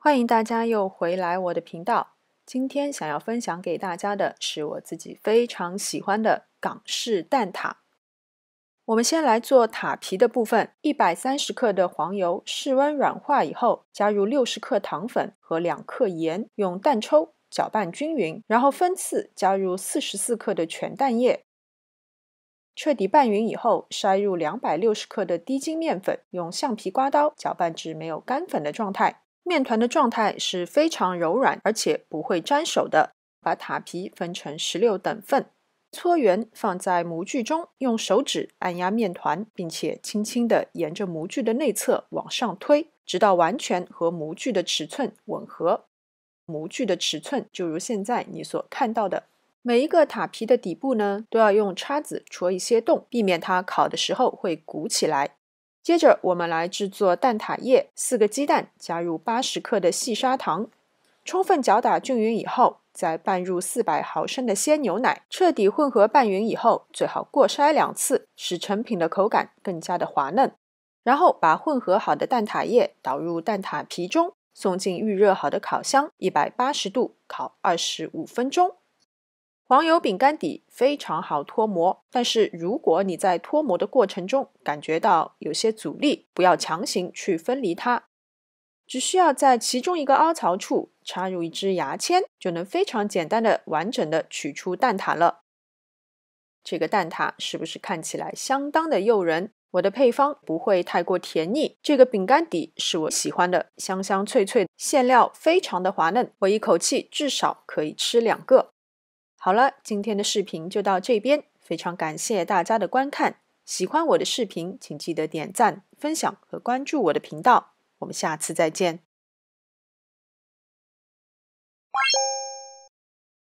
欢迎大家又回来我的频道。今天想要分享给大家的是我自己非常喜欢的港式蛋挞。我们先来做塔皮的部分，130克的黄油室温软化以后，加入60克糖粉和2克盐，用蛋抽搅拌均匀，然后分次加入44克的全蛋液。彻底拌匀以后，筛入260克的低筋面粉，用橡皮刮刀搅拌至没有干粉的状态。面团的状态是非常柔软，而且不会粘手的。把塔皮分成16等份，搓圆放在模具中，用手指按压面团，并且轻轻地沿着模具的内侧往上推，直到完全和模具的尺寸吻合。模具的尺寸就如现在你所看到的。每一个塔皮的底部呢，都要用叉子戳一些洞，避免它烤的时候会鼓起来。接着我们来制作蛋挞液，4个鸡蛋加入80克的细砂糖，充分搅打均匀以后，再拌入400毫升的鲜牛奶，彻底混合拌匀以后，最好过筛2次，使成品的口感更加的滑嫩。然后把混合好的蛋挞液倒入蛋挞皮中，送进预热好的烤箱，180度烤25分钟。黄油饼干底非常好脱模，但是如果你在脱模的过程中感觉到有些阻力，不要强行去分离它，只需要在其中一个凹槽处插入一支牙签，就能非常简单的完整的取出蛋挞了。这个蛋挞是不是看起来相当的诱人？我的配方不会太过甜腻，这个饼干底是我喜欢的，香香脆脆，馅料非常的滑嫩，我一口气至少可以吃2个。好了，今天的视频就到这边，非常感谢大家的观看。喜欢我的视频，请记得点赞、分享和关注我的频道。我们下次再见。